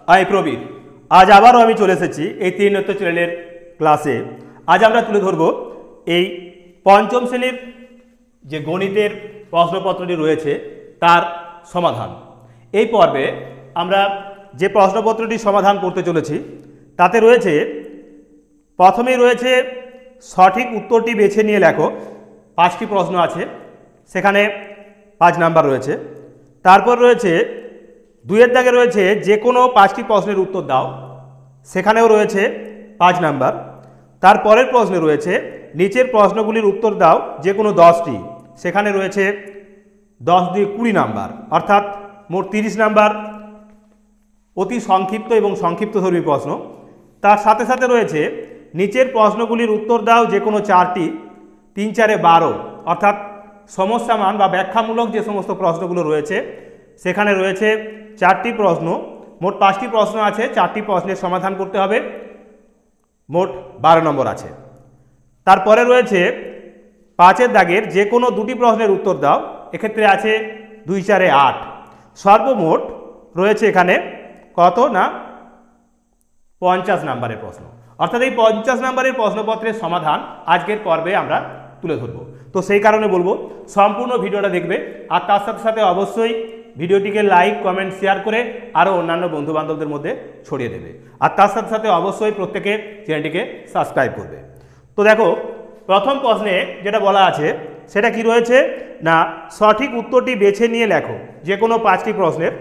আমি প্রবীর। আজ আবারও আমি চলে এসেছি এই ত্রিনত্য চ্যানেলের ক্লাসে। আজ আমরা তুলে ধরব এই পঞ্চম শ্রেণীর যে গণিতের প্রশ্নপত্রটি রয়েছে তার সমাধান। এই পর্বে আমরা যে প্রশ্নপত্রটি সমাধান করতে চলেছি তাতে রয়েছে, প্রথমেই রয়েছে সঠিক উত্তরটি বেছে নিয়ে লেখো। 5টি প্রশ্ন আছে, সেখানে 5 নাম্বার রয়েছে। তারপর রয়েছে 2-এর দাগে রয়েছে যে কোনো 5টি প্রশ্নের উত্তর দাও, সেখানেও রয়েছে 5 নাম্বার। তারপরের প্রশ্নে রয়েছে নিচের প্রশ্নগুলির উত্তর দাও যে কোনো 10টি, সেখানে রয়েছে 10 দিয়ে 20 নাম্বার, অর্থাৎ মোট 30 নাম্বার অতি সংক্ষিপ্ত এবং সংক্ষিপ্তধর্মী প্রশ্ন। তার সাথে সাথে রয়েছে নিচের প্রশ্নগুলির উত্তর দাও যে কোনো 4টি, 3-4-এ 12, অর্থাৎ সমস্যামান বা ব্যাখ্যামূলক যে সমস্ত প্রশ্নগুলো রয়েছে সেখানে রয়েছে 4টি প্রশ্ন। মোট 5টি প্রশ্ন আছে, 4টি প্রশ্নের সমাধান করতে হবে, মোট 12 নম্বর আছে। তারপরে রয়েছে 5-এর দাগের যে কোনো 2টি প্রশ্নের উত্তর দাও, এক্ষেত্রে আছে 2-4-এ 8। সর্বমোট রয়েছে এখানে কত না 50 নাম্বারের প্রশ্ন, অর্থাৎ এই 50 নাম্বারের প্রশ্নপত্রের সমাধান আজকের পর্বে আমরা তুলে ধরব। তো সেই কারণে বলবো সম্পূর্ণ ভিডিওটা দেখবে, আর তার সাথে সাথে অবশ্যই ভিডিওটিকে লাইক, কমেন্ট, শেয়ার করে আরও অন্যান্য বন্ধুবান্ধবদের মধ্যে ছড়িয়ে দেবে। আর তার সাথে সাথে অবশ্যই প্রত্যেকে চ্যানেলটিকে সাবস্ক্রাইব করবে। তো দেখো, প্রথম প্রশ্নে যেটা বলা আছে সেটা কি রয়েছে না সঠিক উত্তরটি বেছে নিয়ে লেখো যে কোনো 5টি প্রশ্নের।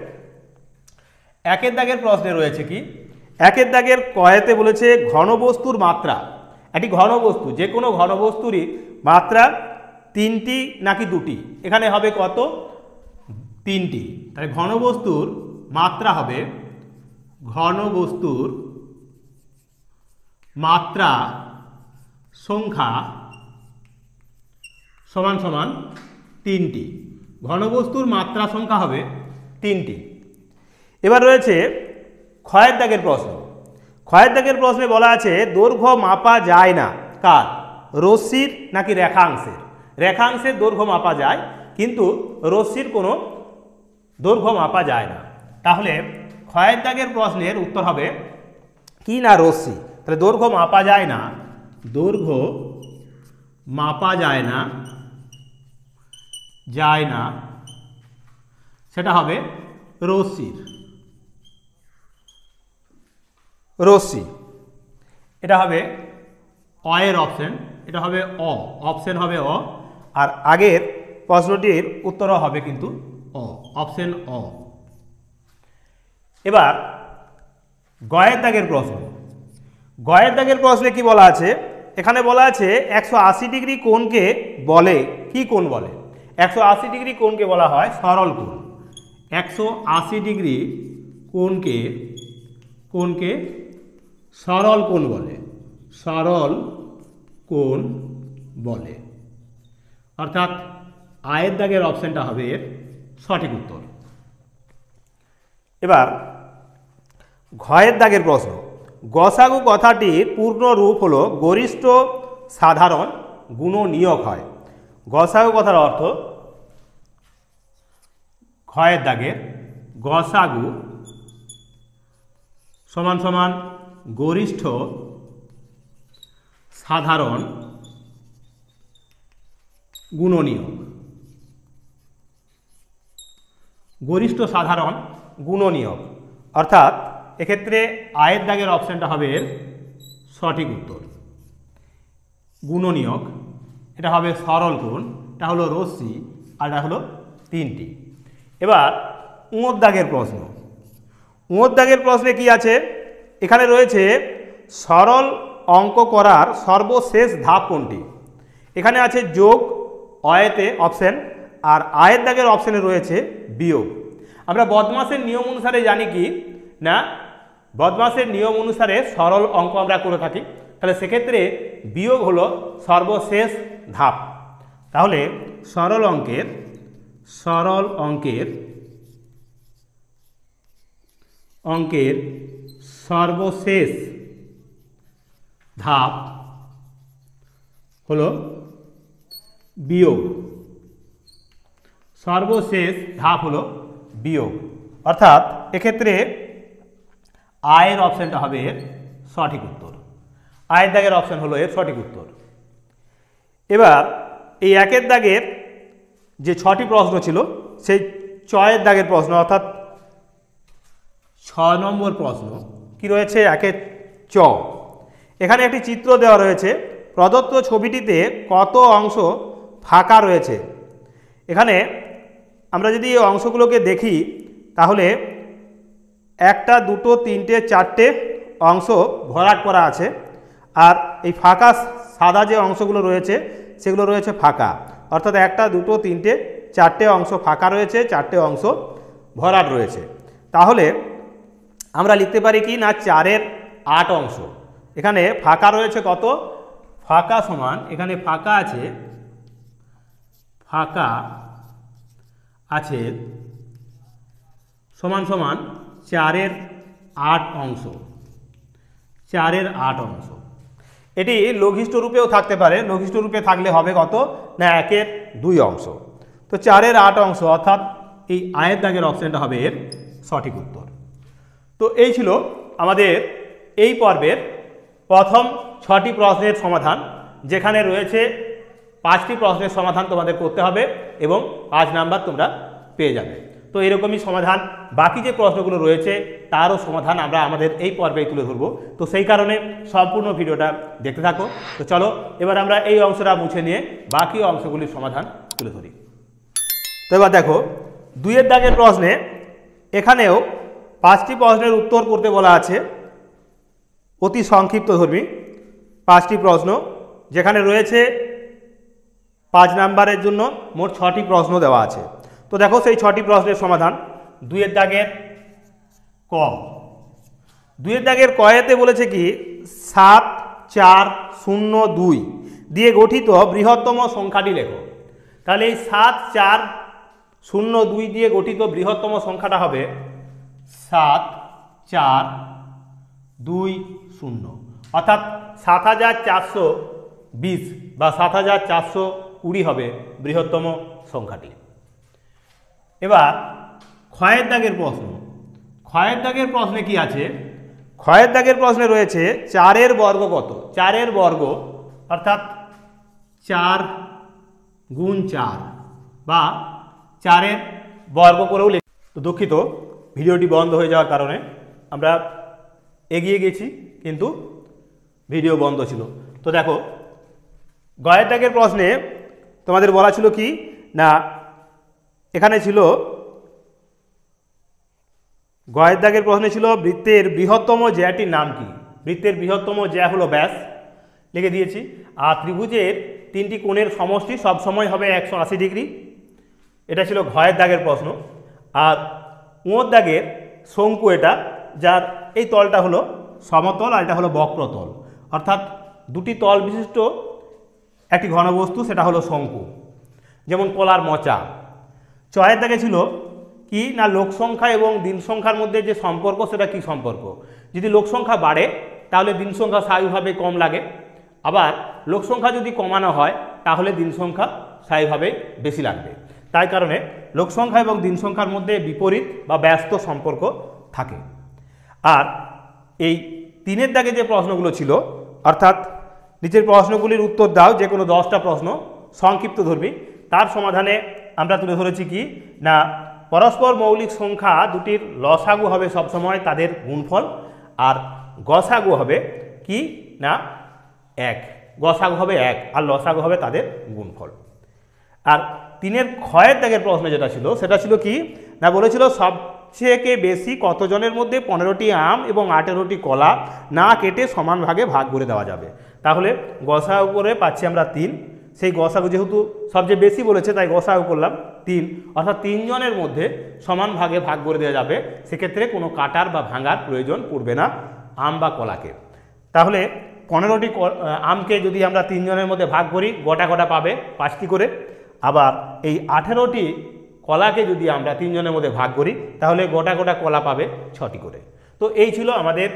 1-এর দাগের প্রশ্নে রয়েছে কি, 1-এর দাগের কয়েতে বলেছে ঘনবস্তুর মাত্রা। একটি ঘনবস্তু, যে কোনো ঘনবস্তুরই মাত্রা 3টি নাকি 2টি, এখানে হবে কত 3টি। তাহলে ঘনবস্তুর মাত্রা হবে, ঘনবস্তুর মাত্রা সংখ্যা সমান সমান 3টি। ঘনবস্তুর মাত্রা সংখ্যা হবে 3টি। এবার রয়েছে ক্ষয়ের দাগের প্রশ্ন। ক্ষয়ের দাগের প্রশ্নে বলা আছে দৈর্ঘ্য মাপা যায় না কার, রশ্মির নাকি রেখাংশের। রেখাংশের দৈর্ঘ্য মাপা যায়, কিন্তু রশ্মির কোনো দৈর্ঘ্য মাপা যায় না। তাহলে ক্ষয়ের দাগের প্রশ্নের উত্তর হবে কি না রশ্মি। তাহলে দৈর্ঘ্য মাপা যায় না, দৈর্ঘ্য মাপা যায় না, যায় না, সেটা হবে রশ্মির, রশ্মি। এটা হবে অ এর অপশন, এটা হবে অপশন হবে অ। আর আগের প্রশ্নটির উত্তরও হবে কিন্তু অপশন অ। এবার গয়ের দাগের প্রশ্ন। গয়ের দাগের প্রশ্নে কি বলা আছে, এখানে বলা আছে 180 ডিগ্রি কোণকে বলে কি কোণ বলে। 180 ডিগ্রি কোণকে বলা হয় সরল কোণ। 180 ডিগ্রি কোণকে সরল কোণ বলে, সরল কোণ বলে, অর্থাৎ আয়ের দাগের অপশনটা হবে এর সঠিক উত্তর। এবার ঘয়ের দাগের প্রশ্ন। গসাগু কথাটির পূর্ণ রূপ হলো গরিষ্ঠ সাধারণ গুণনীয়ক হয়। গসাগু কথার অর্থ, ক্ষয়ের দাগের গসাগু সমান সমান গরিষ্ঠ সাধারণ গুণনীয়ক। গরিষ্ঠ সাধারণ গুণনীয়ক, অর্থাৎ এক্ষেত্রে আয়ের দাগের অপশনটা হবে এর সঠিক উত্তর। গুণনীয়ক, এটা হবে সরল কোণ, এটা হলো রশ্মি, আর এটা হলো 3টি। এবার উঁর দাগের প্রশ্ন। উঁর দাগের প্রশ্নে কি আছে, এখানে রয়েছে সরল অঙ্ক করার সর্বশেষ ধাপ কোনটি। এখানে আছে যোগ, অয়েতে অপশন, আর আয়ের দাগের অপশনে রয়েছে বিয়োগ। আমরা বদমাসের নিয়ম অনুসারে জানি কি না, বদমাসের নিয়ম অনুসারে সরল অঙ্ক আমরা করে থাকি, তাহলে সেক্ষেত্রে বিয়োগ হলো সর্বশেষ ধাপ। তাহলে সরল অঙ্কের সর্বশেষ ধাপ হলো বিয়োগ। সর্বশেষ ধাপ হলো বিয়োগ, অর্থাৎ এক্ষেত্রে আয়ের অপশানটা হবে এর সঠিক উত্তর। আয়ের দাগের অপশান হলো এর সঠিক উত্তর। এবার এই একের দাগের যে 6টি প্রশ্ন ছিল সেই 6 দাগের প্রশ্ন অর্থাৎ 6 নম্বর প্রশ্ন কি রয়েছে, একের চ। এখানে একটি চিত্র দেওয়া রয়েছে, প্রদত্ত ছবিটিতে কত অংশ ফাঁকা রয়েছে। এখানে আমরা যদি এই অংশগুলোকে দেখি তাহলে 1টা 2টো 3টে 4টে অংশ ভরাট করা আছে, আর এই ফাঁকা সাদা যে অংশগুলো রয়েছে সেগুলো রয়েছে ফাঁকা, অর্থাৎ 1টা 2টো 3টে 4টে অংশ ফাঁকা রয়েছে, 4টে অংশ ভরাট রয়েছে। তাহলে আমরা লিখতে পারি কি না 4-এর 8 অংশ। এখানে ফাঁকা রয়েছে কত, ফাঁকা সমান এখানে ফাঁকা আছে 4-এর 8 অংশ। 4-এর 8 অংশ এটি লঘিষ্ঠ রূপেও থাকতে পারে, লঘিষ্ঠ রূপে থাকলে হবে কত না 1-এর 2 অংশ। তো 4-এর 8 অংশ অর্থাৎ এই আয়ের দাগের অপশানটা হবে এর সঠিক উত্তর। তো এই ছিল আমাদের এই পর্বের প্রথম 6টি প্রশ্নের সমাধান, যেখানে রয়েছে 5টি প্রশ্নের সমাধান তোমাদের করতে হবে এবং 5 নাম্বার তোমরা পেয়ে যাবে। তো এরকমই সমাধান বাকি যে প্রশ্নগুলো রয়েছে তারও সমাধান আমরা আমাদের এই পর্বেই তুলে ধরবো। তো সেই কারণে সম্পূর্ণ ভিডিওটা দেখতে থাকো। তো চলো এবার আমরা এই অংশটা মুছে নিয়ে বাকি অংশগুলির সমাধান তুলে ধরি। তো এবার দেখো 2-এর দাগের প্রশ্নে এখানেও 5টি প্রশ্নের উত্তর করতে বলা আছে, অতি সংক্ষিপ্ত ধর্মী 5টি প্রশ্ন, যেখানে রয়েছে 5 নাম্বারের জন্য মোট 6টি প্রশ্ন দেওয়া আছে। তো দেখো সেই 6টি প্রশ্নের সমাধান। 2-এর দাগের ক, 2-এর দাগের কয়েতে বলেছে কি 7, 4, 0, 2 দিয়ে গঠিত বৃহত্তম সংখ্যাটি লেখো। তাহলে এই 7, 4, 0, 2 দিয়ে গঠিত বৃহত্তম সংখ্যাটা হবে 7, 4, 2, 0, অর্থাৎ 7420 বা 7420 হবে বৃহত্তম সংখ্যাটি। এবার ক্ষয়ের দাগের প্রশ্ন, ক্ষয়ের দাগের প্রশ্নে কি আছে, ক্ষয়ের দাগের প্রশ্নে রয়েছে 4-এর বর্গ কত। 4-এর বর্গ অর্থাৎ 4 গুণ 4 বা 4-এর বর্গ করেও লিখ। তো দুঃখিত, ভিডিওটি বন্ধ হয়ে যাওয়ার কারণে আমরা এগিয়ে গেছি কিন্তু ভিডিও বন্ধ ছিল। তো দেখো গয়ের দাগের প্রশ্নে তোমাদের বলা ছিল কি না, এখানে ছিল গয়ের দাগের প্রশ্নে ছিল বৃত্তের বৃহত্তম জ্যাটির নাম কি। বৃত্তের বৃহত্তম জ্যা হলো ব্যাস, লিখে দিয়েছি। আর ত্রিভুজের 3টি কোণের সমষ্টি সবসময় হবে 180 ডিগ্রি, এটা ছিল ঘয়ের দাগের প্রশ্ন। আর উঁয়োর দাগের শঙ্কু, এটা যার এই তলটা হলো সমতল আর এটা হলো বক্রতল, অর্থাৎ 2টি তল বিশিষ্ট একটি ঘনবস্তু, সেটা হলো শঙ্কু, যেমন কলার মোচা। চয়ের দাগে ছিল কি না লোক সংখ্যা এবং দিন সংখ্যার মধ্যে যে সম্পর্ক, সেটা কি সম্পর্ক। যদি লোক সংখ্যা বাড়ে তাহলে দিন সংখ্যা স্বাভাবিকভাবে কম লাগে, আবার লোক সংখ্যা যদি কমানো হয় তাহলে দিন সংখ্যা স্বাভাবিকভাবে বেশি লাগবে। তাই কারণে লোক সংখ্যা এবং দিন সংখ্যার মধ্যে বিপরীত বা ব্যস্ত সম্পর্ক থাকে। আর এই 3-এর দাগে যে প্রশ্নগুলো ছিল, অর্থাৎ নিচের প্রশ্নগুলির উত্তর দাও, যে কোনো 10টা প্রশ্ন সংক্ষিপ্ত ধর্মী, তার সমাধানে আমরা তুলে ধরেছি কি না পরস্পর মৌলিক সংখ্যা দুটির লসাগু হবে সবসময় তাদের গুণফল, আর গসাগু হবে কি না 1, গসাগু হবে 1 আর লসাগু হবে তাদের গুণফল। আর 3-এর ক্ষয়ের দাগের প্রশ্ন যেটা ছিল সেটা ছিল কি না বলেছিল সবচেয়ে বেশি কতজনের মধ্যে 15টি আম এবং 18টি কলা না কেটে সমান ভাগে ভাগ করে দেওয়া যাবে। তাহলে গসাগু করে পাচ্ছি আমরা 3, সেই গসাগু যেহেতু সবচেয়ে বেশি বলেছে তাই গসাগু করলাম 3, অর্থাৎ 3 জনের মধ্যে সমান ভাগে ভাগ করে দেওয়া যাবে। সেক্ষেত্রে কোনো কাটার বা ভাঙার প্রয়োজন পড়বে না আম বা কলাকে। তাহলে 15টি আমকে যদি আমরা 3 জনের মধ্যে ভাগ করি গোটা গোটা পাবে 5টি করে, আবার এই 18টি কলাকে যদি আমরা 3 জনের মধ্যে ভাগ করি তাহলে গোটা গোটা কলা পাবে 6টি করে। তো এই ছিল আমাদের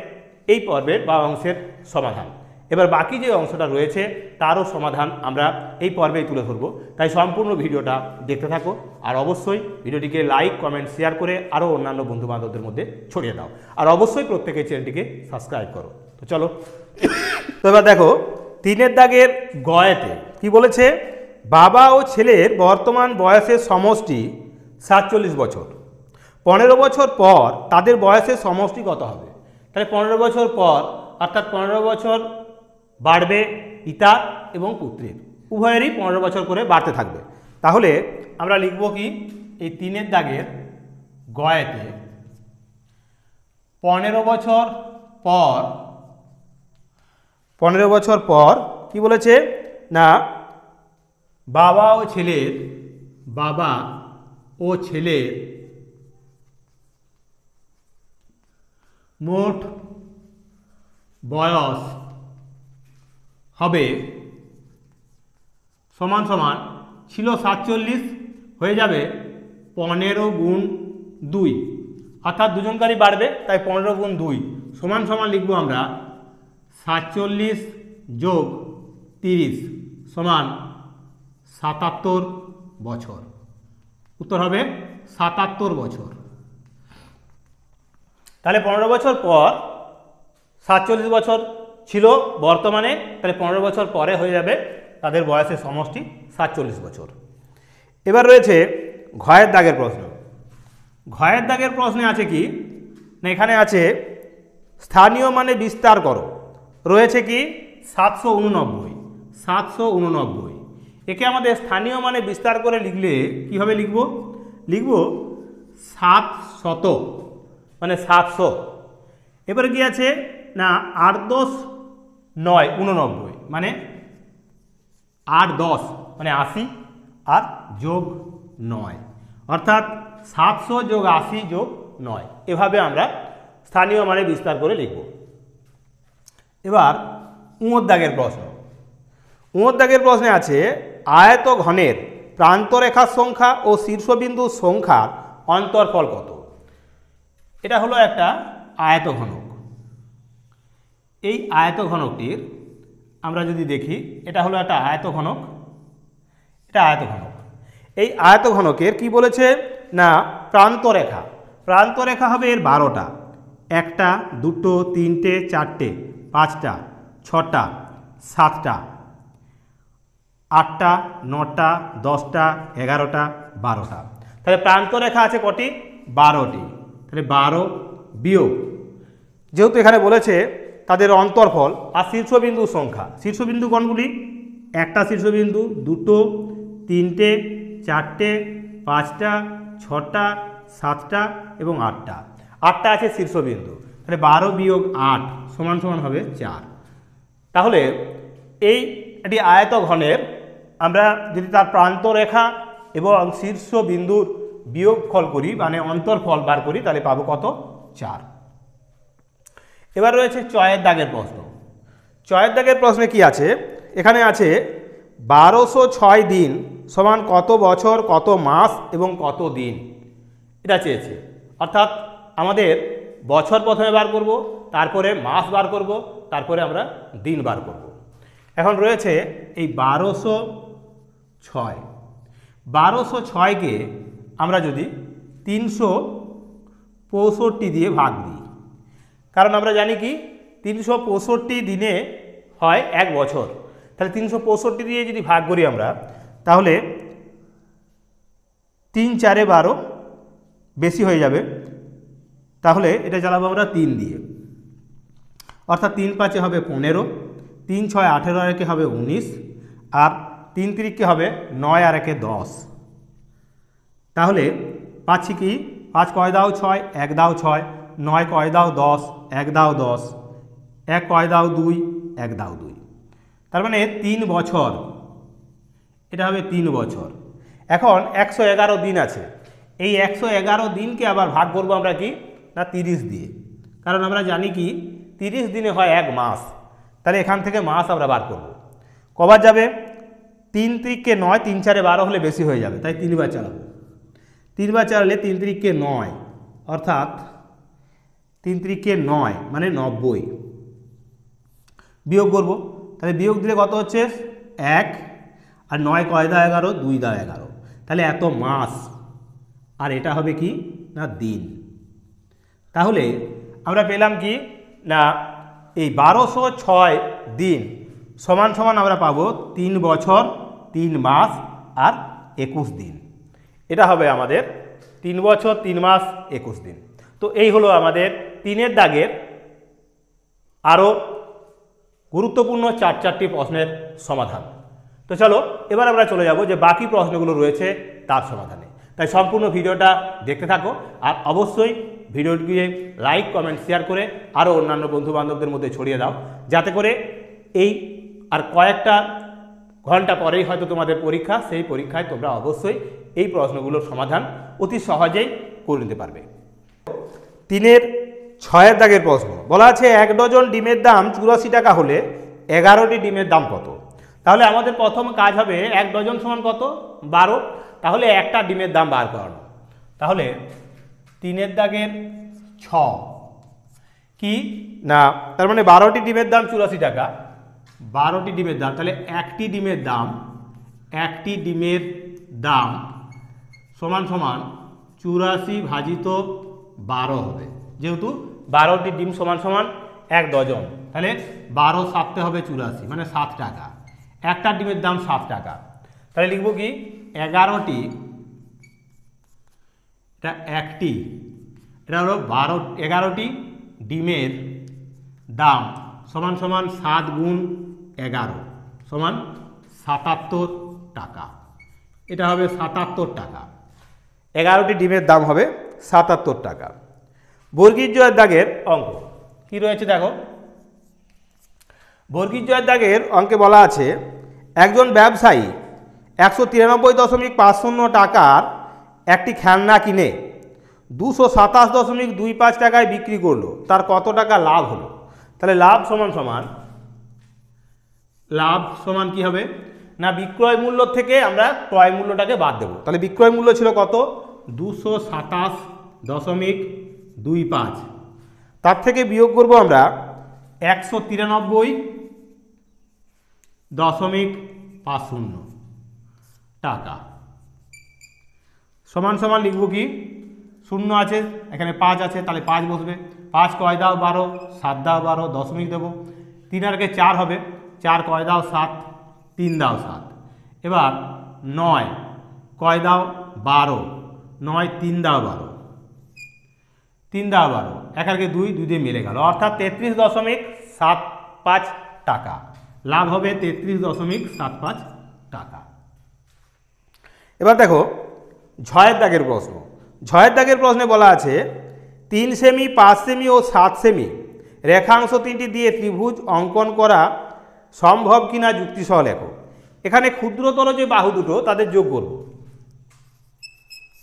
এই পর্বের বা অংশের সমাধান। এবার বাকি যে অংশটা রয়েছে তারও সমাধান আমরা এই পর্বেই তুলে ধরবো, তাই সম্পূর্ণ ভিডিওটা দেখতে থাকো। আর অবশ্যই ভিডিওটিকে লাইক, কমেন্ট, শেয়ার করে আরও অন্যান্য বন্ধুবান্ধবদের মধ্যে ছড়িয়ে দাও। আর অবশ্যই প্রত্যেকের চ্যানেলটিকে সাবস্ক্রাইব করো। তো চলো, তো এবার দেখো 3 দাগের গয়েতে কি বলেছে, বাবা ও ছেলের বর্তমান বয়সের সমষ্টি 47 বছর। 15 বছর পর তাদের বয়সের সমষ্টি কত হবে? তাহলে 15 বছর পর, অর্থাৎ 15 বছর বাড়বে পিতা এবং পুত্রের, উভয়েরই 15 বছর করে বাড়তে থাকবে। তাহলে আমরা লিখব কি, এই 3 দাগের গয়েতে 15 বছর পর, 15 বছর পর কি বলেছে না, বাবা ও ছেলের মোট বয়স হবে সমান সমান, ছিল 47, হয়ে যাবে 15 গুণ 2, অর্থাৎ দুজনকারই বাড়বে, তাই 15 গুণ 2 সমান সমান লিখব আমরা 47 যোগ 30 সমান 77 বছর। উত্তর হবে 77 বছর। তাহলে 15 বছর পর 47 বছর ছিল বর্তমানে, তাহলে 15 বছর পরে হয়ে যাবে তাদের বয়সের সমষ্টি 47 বছর। এবার রয়েছে ঘয়ের দাগের প্রশ্ন। ঘয়ের দাগের প্রশ্নে আছে কি না, এখানে আছে স্থানীয় মানে বিস্তার করো, রয়েছে কি 789। একে আমাদের স্থানীয় মানে বিস্তার করে লিখলে কীভাবে লিখব, লিখব 700, মানে 700। এবারে কি আছে না 8 10 9 89, মানে 8 10 মানে 80 আর যোগ 9, অর্থাৎ 700 যোগ 80 যোগ 9, এভাবে আমরা স্থানীয় মানে বিস্তার করে লিখব। এবার উঁয়োর দাগের প্রশ্ন। উঁয়োর দাগের প্রশ্নে আছে আয়ত ঘনের প্রান্তরেখার সংখ্যা ও শীর্ষবিন্দুর সংখ্যার অন্তরফল কত? এটা হলো একটা আয়ত ঘনক। এই আয়ত ঘনকটির আমরা যদি দেখি, এটা হলো একটা আয়ত ঘনক, এটা আয়ত ঘনক। এই আয়ত ঘনকের কি বলেছে না প্রান্তরেখা, প্রান্তরেখা হবে এর 12টা, 1টা 2টো 3টে 4টে 5টা 6টা 7টা 8টা 9টা 10টা 11টা 12টা। তাহলে প্রান্তরেখা আছে কটি? 12টি। তাহলে 12 বিয়োগ, যেহেতু এখানে বলেছে তাদের অন্তরফল আর শীর্ষবিন্দুর সংখ্যা, শীর্ষবিন্দু কোনগুলি? একটা শীর্ষবিন্দু, 2টো 3টে 4টে 5টা 6টা 7টা এবং 8টা, 8টা আছে শীর্ষবিন্দু। তাহলে 12 বিয়োগ 8 সমান সমান হবে 4। তাহলে এই একটি আয়ত ঘনের আমরা যদি তার প্রান্তরেখা এবং শীর্ষবিন্দুর বিয়োগফল করি, মানে অন্তরফল বার করি, তাহলে পাবো কত? 4। এবার রয়েছে চয়ের দাগের প্রশ্ন। চয়ের দাগের প্রশ্নে কি আছে, এখানে আছে 1206 দিন সমান কত বছর, কত মাস এবং কত দিন, এটা চেয়েছে। অর্থাৎ আমাদের বছর প্রথমে বার করব, তারপরে মাস বার করব, তারপরে আমরা দিন বার করব। এখন রয়েছে এই 1206, 1206কে আমরা যদি 365 দিয়ে ভাগ দিই, কারণ আমরা জানি কি 365 দিনে হয় 1 বছর, তাহলে 365 দিয়ে যদি ভাগ করি আমরা, তাহলে 3 4 12 বেশি হয়ে যাবে, তাহলে এটা চালাবো আমরা 3 দিয়ে, অর্থাৎ 3 5 হবে 15, 3 6 18 আর 1 হবে 19, আর 3 3 হবে 9 আর 1 10। তাহলে পাচ্ছি কি 5 কয় দাও 6, 1 দাও 6, 9 কয় দাও 10, 1 দাও 10, 1 কয় দাও 2, 1 দাও 2, তার মানে 3 বছর, এটা হবে 3 বছর। এখন 111 দিন আছে, এই 111 দিনকে আবার ভাগ করবো আমরা কি না 30 দিয়ে, কারণ আমরা জানি কি 30 দিনে হয় 1 মাস, তাহলে এখান থেকে মাস আমরা বার করব। কবার যাবে? 3 3 9, 3 4 12 হলে বেশি হয়ে যাবে, তাই 3 বার চালাবো। 3 বার চালালে 3 3 9, অর্থাৎ 3 3 9 মানে 90, বিয়োগ করব, তাহলে বিয়োগ দিলে কত হচ্ছে 1, আর 9 কয় দা 11, 2 দা 11, তাহলে এত মাস, আর এটা হবে কি না দিন। তাহলে আমরা পেলাম কি না এই 1206 দিন সমান সমান আমরা পাবো 3 বছর 3 মাস আর 21 দিন। এটা হবে আমাদের 3 বছর 3 মাস 21 দিন। তো এই হলো আমাদের 3-এর দাগের আরও গুরুত্বপূর্ণ 4টি প্রশ্নের সমাধান। তো চলো এবার আমরা চলে যাব যে বাকি প্রশ্নগুলো রয়েছে তার সমাধানে। তাই সম্পূর্ণ ভিডিওটা দেখতে থাকো, আর অবশ্যই ভিডিওটিকে লাইক কমেন্ট শেয়ার করে আরও অন্যান্য বন্ধুবান্ধবদের মধ্যে ছড়িয়ে দাও, যাতে করে এই আর কয়েকটা ঘন্টা পরেই হয়তো তোমাদের পরীক্ষা, সেই পরীক্ষায় তোমরা অবশ্যই এই প্রশ্নগুলোর সমাধান অতি সহজেই করে নিতে পারবে। 3-এর 6-এর দাগের প্রশ্ন বলা আছে 1 ডজন ডিমের দাম 84 টাকা হলে 11টি ডিমের দাম কত? তাহলে আমাদের প্রথম কাজ হবে 1 ডজন সমান কত? 12, তাহলে একটা ডিমের দাম বার করানো। তাহলে 3-এর দাগের 6 কি না, তার মানে 12টি ডিমের দাম 84 টাকা, 12টি ডিমের দাম, তাহলে একটি ডিমের দাম সমান সমান 84 ভাজিত 12 হবে, যেহেতু 12টি ডিম সমান সমান 1 ডজন, তাহলে 12 7 হবে 84, মানে 7 টাকা। একটা ডিমের দাম 7 টাকা, তাহলে লিখব কি 11টি, এটা একটি, এটা হলো 11টি ডিমের দাম সমান সমান 7 গুণ 11 সমান 77 টাকা। এটা হবে 77 টাকা, 11টি ডিমের দাম হবে 77 টাকা। বর্গীর জয়ের দাগের অঙ্ক কি রয়েছে দেখো। বর্গীর জয়ের দাগের অঙ্কে বলা আছে একজন ব্যবসায়ী 193.50 টাকার একটি খেলনা কিনে 227.25 টাকায় বিক্রি করলো, তার কত টাকা লাভ হলো? তাহলে লাভ সমান কি হবে না, বিক্রয় মূল্য থেকে আমরা ক্রয় মূল্যটাকে বাদ দেব। তাহলে বিক্রয় মূল্য ছিল কত? 227.25, তার থেকে বিয়োগ করব আমরা 193.50 টাকা, সমান সমান লিখব কি, শূন্য আছে এখানে 5 আছে, তাহলে 5 বসবে, 5 কয় দাও 12, 7 দাও 12, দশমিক দেবো, 3 আর 4 হবে, 4 কয় দাও 7, 3 দাও 7, এবার 9 কয় দাও 12, 9 3 দাও 12, 3 দাও 12, 1 আর 2, 2 দিয়ে মিলে গেল, অর্থাৎ 33.75 টাকা লাভ হবে, 33.75 টাকা। এবার দেখো 6-এর দাগের প্রশ্ন। 6-এর দাগের প্রশ্নে বলা আছে 3 সেমি 5 সেমি ও 7 সেমি রেখাংশ 3টি দিয়ে ত্রিভুজ অঙ্কন করা সম্ভব কিনা যুক্তিসহ লেখো। এখানে ক্ষুদ্রতর যে বাহু দুটো তাদের যোগ করব।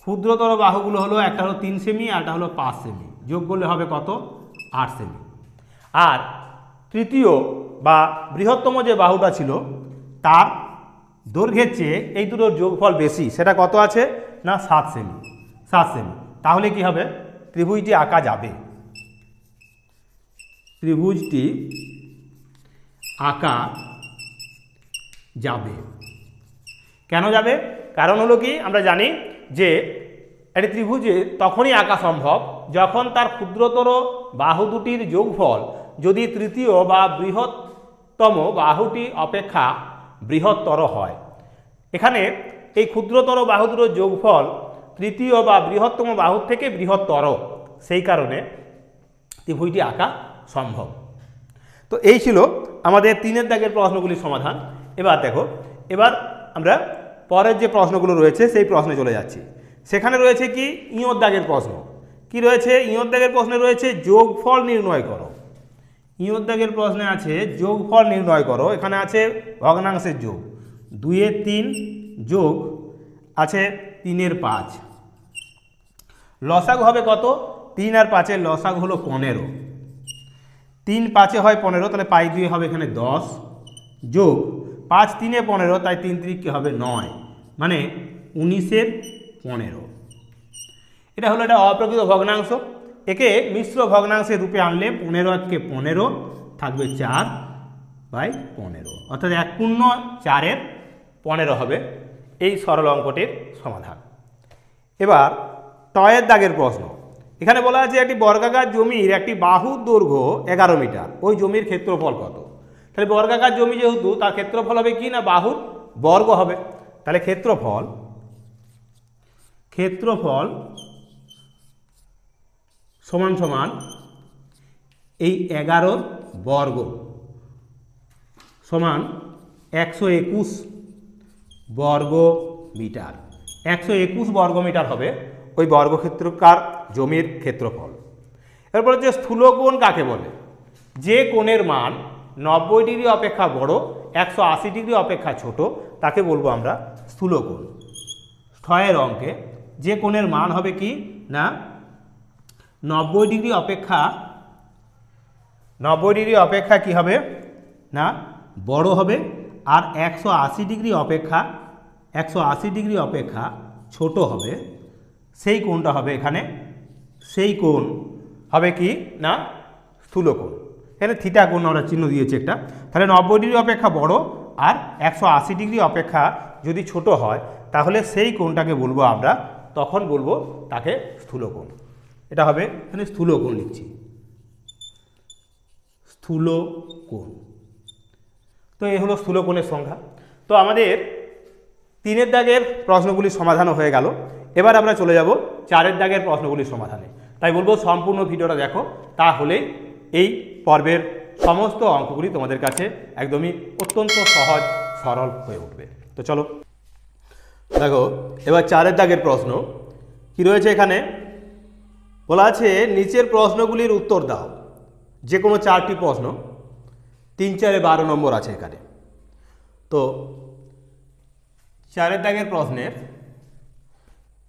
ক্ষুদ্রতর বাহুগুলো হলো, একটা হলো 3 সেমি আর একটা হলো 5 সেমি, যোগ করলে হবে কত? 8 সেমি। আর তৃতীয় বা বৃহত্তম যে বাহুটা ছিল তার দৈর্ঘ্যের চেয়ে এই দুটোর যোগফল বেশি, সেটা কত আছে না 7 সেমি। 7 সেমি, তাহলে কি হবে? ত্রিভুজটি আঁকা যাবে, ত্রিভুজটি আঁকা যাবে। কেন যাবে? কারণ হলো কি, আমরা জানি যে একটি ত্রিভুজে তখনই আঁকা সম্ভব যখন তার ক্ষুদ্রতর বাহু দুটির যোগফল যদি তৃতীয় বা বৃহত্তম বাহুটি অপেক্ষা বৃহত্তর হয়। এখানে এই ক্ষুদ্রতর বাহু দুটোর যোগফল তৃতীয় বা বৃহত্তম বাহুর থেকে বৃহত্তর, সেই কারণে ত্রিভুজটি আঁকা সম্ভব। তো এই ছিল আমাদের 3-এর দাগের প্রশ্নগুলির সমাধান। এবার দেখো, এবার আমরা পরের যে প্রশ্নগুলো রয়েছে সেই প্রশ্নে চলে যাচ্ছি। সেখানে রয়েছে কি ইঁয়োর দাগের প্রশ্ন। কি রয়েছে? ইঁয়োর দাগের প্রশ্নে রয়েছে যোগফল নির্ণয় করো। ইঁয়োর দাগের প্রশ্নে আছে যোগফল নির্ণয় করো। এখানে আছে ভগ্নাংশের যোগ, 2-এর 3 যোগ আছে 3-এর 5, লসাগু হবে কত? 3 আর 5-এর লসাগু হলো 15, 3 5-এ হয় 15, তাহলে 5 হবে এখানে 10, যোগ 5 3-এ 15, তাই 3 3 হবে 9, মানে 19-এর 15। এটা হলো একটা অপ্রকৃত ভগ্নাংশ। একে মিশ্র ভগ্নাংশের রূপে আনলে 15 কে 15 থাকবে 4, বাই 15, অর্থাৎ 1×4 15 হবে এই সরল অঙ্কটির সমাধান। এবার টয়ের দাগের প্রশ্ন। এখানে বলা আছে একটি বর্গাকার জমির একটি বাহুর দৈর্ঘ্য 11 মিটার, ওই জমির ক্ষেত্রফল কত? তাহলে বর্গাকার জমি যেহেতু তার ক্ষেত্রফল হবে কি না বাহুর বর্গ হবে, তাহলে ক্ষেত্রফল সমান সমান এই 11 বর্গ সমান 121 বর্গ মিটার। 121 বর্গ মিটার হবে ওই বর্গক্ষেত্রকার জমির ক্ষেত্রফল। এরপর হচ্ছে স্থূলকোণ কাকে বলে? যে কোণের মান 90 ডিগ্রি অপেক্ষা বড়, 180 ডিগ্রি অপেক্ষা ছোট, তাকে বলবো আমরা স্থূলকোণ। 6 অঙ্কে যে কোণের মান হবে কি না 90 ডিগ্রি অপেক্ষা কি হবে না বড় হবে, আর 180 ডিগ্রি অপেক্ষা ছোট হবে, সেই কোণটা হবে এখানে, সেই কোণ হবে কি না স্থূলকোণ। এখানে থিটা কোণ আমরা চিহ্ন দিয়েছি একটা, তাহলে 90 ডিগ্রি অপেক্ষা বড় আর 180 ডিগ্রি অপেক্ষা যদি ছোট হয় তাহলে সেই কোণটাকে বলবো আমরা, তখন বলবো তাকে স্থূলকোণ। এটা হবে এখানে স্থূলকোণ লিখছি, স্থূলকোণ। তো এই হলো স্থূলকোণের সংখ্যা। তো আমাদের 3 দাগের প্রশ্নগুলির সমাধানও হয়ে গেল। এবার আমরা চলে যাব 4 দাগের প্রশ্নগুলির সমাধানে। তাই বলবো সম্পূর্ণ ভিডিওটা দেখো, তাহলে এই পর্বের সমস্ত অঙ্কগুলি তোমাদের কাছে একদমই অত্যন্ত সহজ সরল হয়ে উঠবে। তো চলো দেখো, এবার 4 দাগের প্রশ্ন কি রয়েছে এখানে। বলা আছে নিচের প্রশ্নগুলির উত্তর দাও। যে কোনো 4টি প্রশ্ন, 3, 4, 12 নম্বর আছে এখানে। তো 4 দাগের প্রশ্নের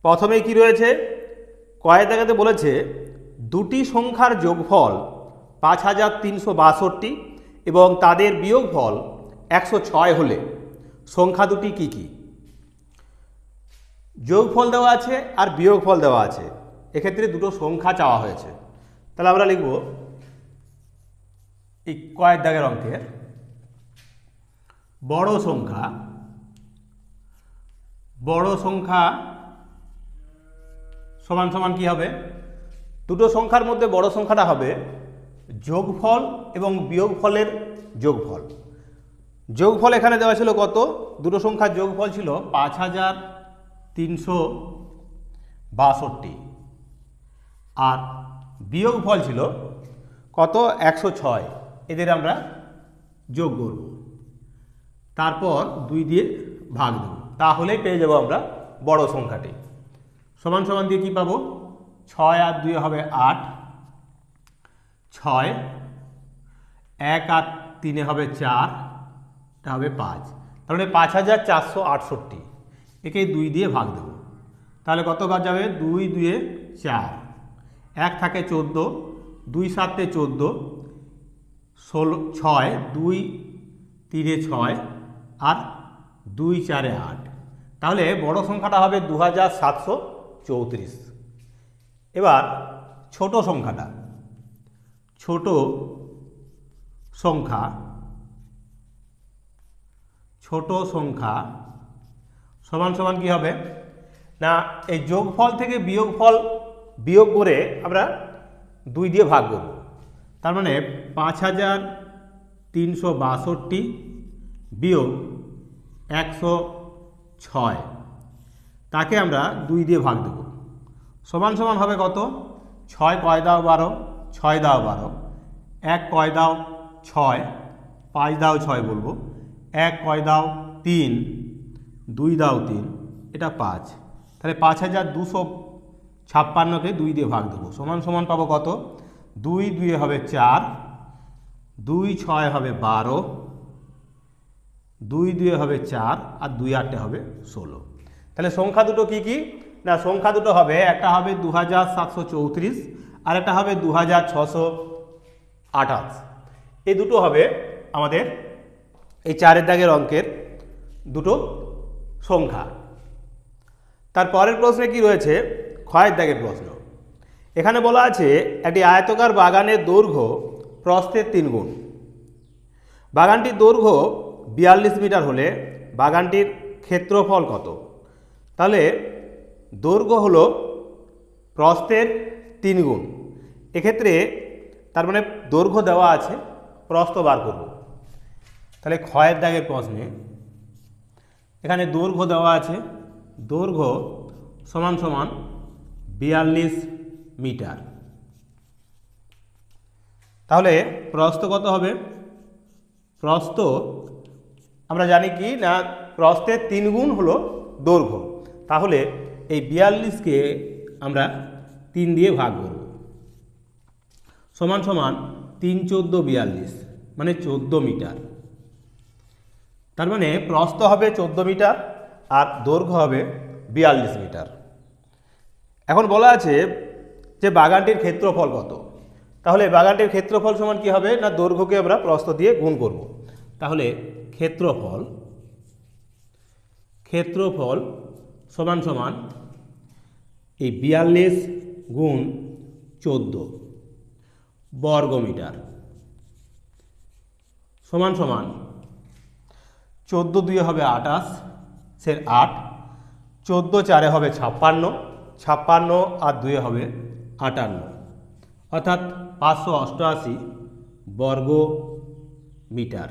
প্রথমে কি রয়েছে, কয়েক দাগাতে বলেছে দুটি সংখ্যার যোগফল 5362 এবং তাদের বিয়োগফল 106 হলে সংখ্যা দুটি কি কি? যোগফল দেওয়া আছে আর বিয়োগফল দেওয়া আছে, এক্ষেত্রে দুটো সংখ্যা চাওয়া হয়েছে। তাহলে আমরা লিখব এই কয়েক দাগের অঙ্কের বড় সংখ্যা সমান সমান কি হবে? দুটো সংখ্যার মধ্যে বড় সংখ্যাটা হবে যোগফল এবং বিয়োগফলের যোগফল। যোগফল এখানে দেওয়া ছিল কত? দুটো সংখ্যার যোগফল ছিল 5362 আর বিয়োগফল ছিল কত? 106। এদের আমরা যোগ করব, তারপর 2 দিয়ে ভাগ দেব, তাহলেই পেয়ে যাব আমরা বড় সংখ্যাটি। সমান সমান দিয়ে কি পাবো? 6 আর 2 হবে 8, 6, 1 আর 3 হবে 4, এটা হবে 5। তার মানে 5468, একে 2 দিয়ে ভাগ দেব, তাহলে কত বার যাবে? 2 2 4, 1 থাকে 14, 2 7 14, 16 6, 2 3 6 আর 2 4 8। তাহলে বড় সংখ্যাটা হবে 2734। এবার ছোট সংখ্যা সমান সমান কি হবে না, এই যোগফল থেকে বিয়োগফল বিয়োগ করে আমরা 2 দিয়ে ভাগ করব। তার মানে 5362 বিয়োগ 106, তাকে আমরা 2 দিয়ে ভাগ দেব। সমান সমান হবে কত? 6 কয় দাও 12, 6 দাও 12, 1 কয় দাও 6, 5 দাও 6 বলবো, 1 কয় দাও 3, 2 দাও 3, এটা 5। তাহলে 5256কে 2 দিয়ে ভাগ দেবো, সমান সমান পাবো কত? 2 2 হবে 4, 2 6 হবে 12, 2 2 হবে 4 আর 2 8 হবে 16। তাহলে সংখ্যা দুটো কি কি না, সংখ্যা দুটো হবে, একটা হবে 2734 আর একটা হবে 2628। এই দুটো হবে আমাদের এই 4 দাগের অঙ্কের দুটো সংখ্যা। তার পরের প্রশ্নে কি রয়েছে? 6 দাগের প্রশ্ন। এখানে বলা আছে একটি আয়তাকার বাগানের দৈর্ঘ্য প্রস্থের 3 গুণ, বাগানটির দৈর্ঘ্য 42 মিটার হলে বাগানটির ক্ষেত্রফল কত? তাহলে দৈর্ঘ্য হলো প্রস্থের 3 গুণ। এক্ষেত্রে তার মানে দৈর্ঘ্য দেওয়া আছে, প্রস্থ বার করব। তাহলে ক্ষয়ের দাগের প্রশ্নে এখানে দৈর্ঘ্য দেওয়া আছে, দৈর্ঘ্য সমান সমান 42 মিটার। তাহলে প্রস্থ কত হবে? প্রস্থ আমরা জানি কি না, প্রস্থের 3 গুণ হলো দৈর্ঘ্য। তাহলে এই 42কে আমরা 3 দিয়ে ভাগ করব, সমান সমান 3 14 42 মানে 14 মিটার। তার মানে প্রস্থ হবে 14 মিটার আর দৈর্ঘ্য হবে 42 মিটার। এখন বলা আছে যে বাগানটির ক্ষেত্রফল কত? তাহলে বাগানটির ক্ষেত্রফল সমান কি হবে না, দৈর্ঘ্যকে আমরা প্রস্থ দিয়ে গুণ করব। তাহলে ক্ষেত্রফল সমান সমান এই 42 গুণ 14 বর্গ মিটার সমান সমান 14 দুয়ে হবে 28, সে 8, 14 চারে হবে 56, 56 আর 2 হবে 58, অর্থাৎ 588 বর্গ মিটার।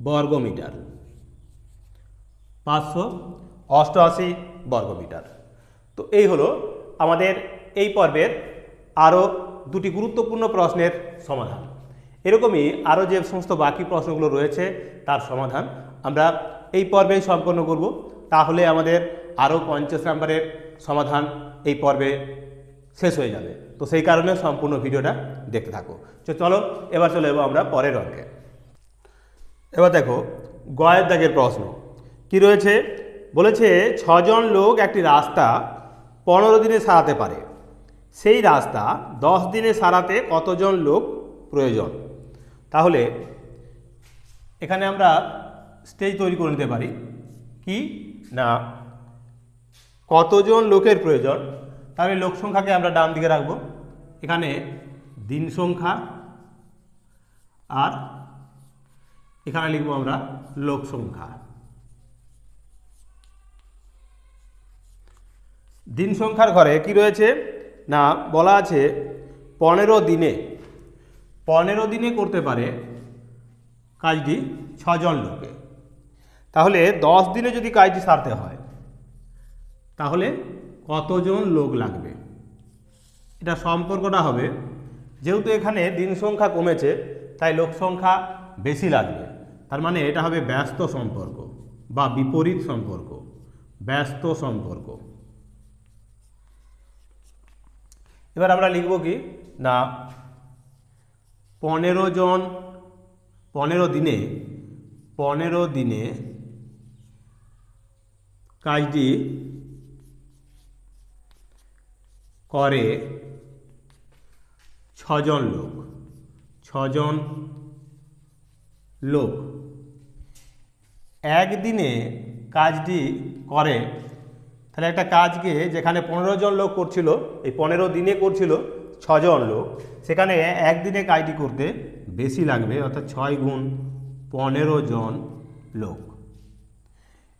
588 বর্গ মিটার। তো এই হলো আমাদের এই পর্বের আরও দুটি গুরুত্বপূর্ণ প্রশ্নের সমাধান। এরকমই আরও যে সমস্ত বাকি প্রশ্নগুলো রয়েছে তার সমাধান আমরা এই পর্বেই সম্পন্ন করব। তাহলে আমাদের আরও 50 নম্বরের সমাধান এই পর্বে শেষ হয়ে যাবে। তো সেই কারণে সম্পূর্ণ ভিডিওটা দেখতে থাকো। চলো এবার চলে যাবো আমরা পরের অঙ্কে। এবার দেখো গয়ের দাগের প্রশ্ন কি রয়েছে, বলেছে 6 জন লোক একটি রাস্তা 15 দিনে সারাতে পারে, সেই রাস্তা 10 দিনে সারাতে কতজন লোক প্রয়োজন? তাহলে এখানে আমরা স্টেজ তৈরি করে নিতে পারি কি না, কতজন লোকের প্রয়োজন। তাহলে লোক সংখ্যাকে আমরা ডান দিকে রাখবো, এখানে দিন সংখ্যা আর এখানে লিখবো আমরা লোক সংখ্যা। দিন সংখ্যার ঘরে কি রয়েছে না, বলা আছে 15 দিনে করতে পারে কাজটি 6 জন লোকে। তাহলে 10 দিনে যদি কাজটি সারতে হয় তাহলে কতজন লোক লাগবে? এটা সম্পর্কটা হবে, যেহেতু এখানে দিন সংখ্যা কমেছে তাই লোক সংখ্যা বেশি লাগবে। তার মানে এটা হবে ব্যস্ত সম্পর্ক বা বিপরীত সম্পর্ক, ব্যস্ত সম্পর্ক। এবার আমরা লিখব কি না, 15 দিনে কাজটি করে 6 জন লোক। একদিনে কাজটি করে, তাহলে একটা কাজকে যেখানে 15 জন লোক করছিল, এই 15 দিনে করছিল 6 জন লোক, সেখানে একদিনে কাজটি করতে বেশি লাগবে, অর্থাৎ 6 গুণ 15 জন লোক।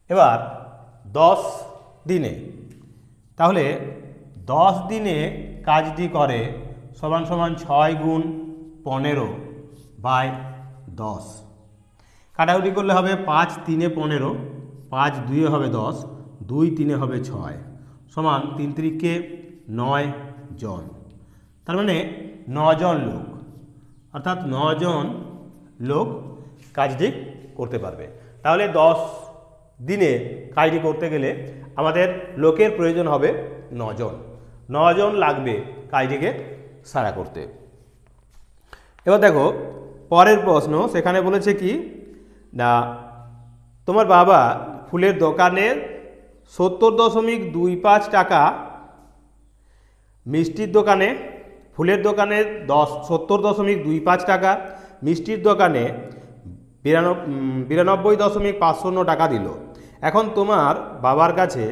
এবার 10 দিনে, তাহলে 10 দিনে কাজটি করে সমান সমান 6 গুণ 15 বাই 10। কাটাকুটি করলে হবে 5 3 15, 5 2 হবে 10, 2 3 হবে 6 সমান 3 3 9 জন। তার মানে 9 জন লোক, অর্থাৎ 9 জন লোক কাজটি করতে পারবে। তাহলে 10 দিনে কাজটি করতে গেলে আমাদের লোকের প্রয়োজন হবে 9 জন। 9 জন লাগবে কাজটিকে সারা করতে। এবার দেখো পরের প্রশ্ন, সেখানে বলেছে কি না, তোমার বাবা ফুলের দোকানের 70.25 টাকা, মিষ্টির দোকানে, ফুলের দোকানে 70.25 টাকা, মিষ্টির দোকানে 92.50 টাকা দিল। এখন তোমার বাবার কাছে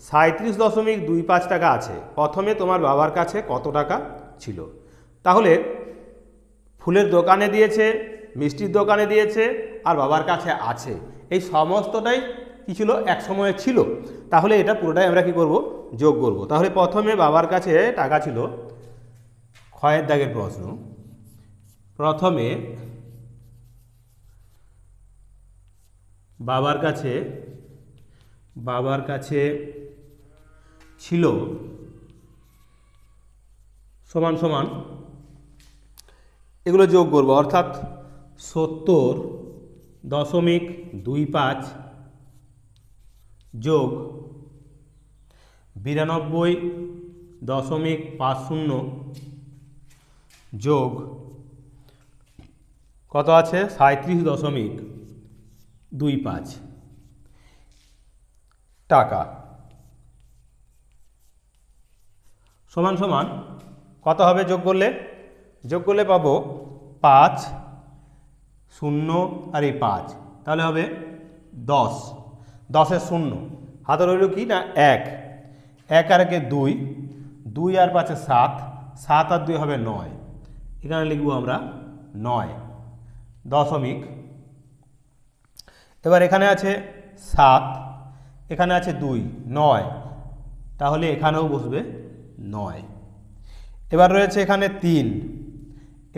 37.25 টাকা আছে। প্রথমে তোমার বাবার কাছে কত টাকা ছিল? তাহলে ফুলের দোকানে দিয়েছে মিষ্টির দোকানে দিয়েছে আর বাবার কাছে আছে, এই সমস্তটাই কি ছিল, এক সময়ে ছিল। তাহলে এটা পুরোটাই আমরা কি করব, যোগ করব। তাহলে প্রথমে বাবার কাছে টাকা ছিল, ক্ষয়ের দাগের প্রশ্ন, প্রথমে বাবার কাছে ছিল সমান সমান, এগুলো যোগ করব, অর্থাৎ 70.25 যোগ 92.50 যোগ কত আছে 37.25 টাকা সমান সমান কত হবে যোগ করলে পাবো 5 0 আর এই 5, তাহলে হবে 10, 10-এর 0 হাতে রইল কি না 1, 1 আর 1 2, 2 আর 5 7, 7 আর 2 হবে 9, এখানে লিখব আমরা 9 দশমিক। এবার এখানে আছে 7, এখানে আছে 2, 9, তাহলে এখানেও বসবে 9। এবার রয়েছে এখানে 3,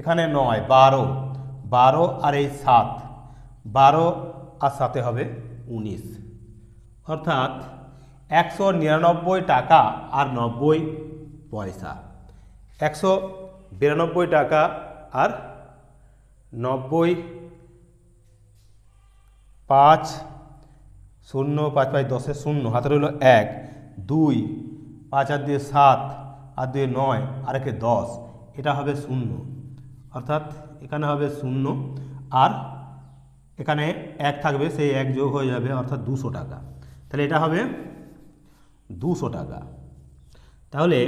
এখানে 9, 12, 12 আর এই 7, 12 আর 7 হবে 19, অর্থাৎ 199 টাকা আর 90 পয়সা। 192 টাকা আর 90, 5 0 5 5 10-এর 0 হাতে রইল 1, 2 5 আর 2 7 আর 2 9 আর 1 10, এটা হবে 0, অর্থাৎ এখানে হবে 0 আর এখানে 1 থাকবে, সেই 1 যোগ হয়ে যাবে, অর্থাৎ 200 টাকা। তাহলে এটা হবে 200 টাকা। তাহলে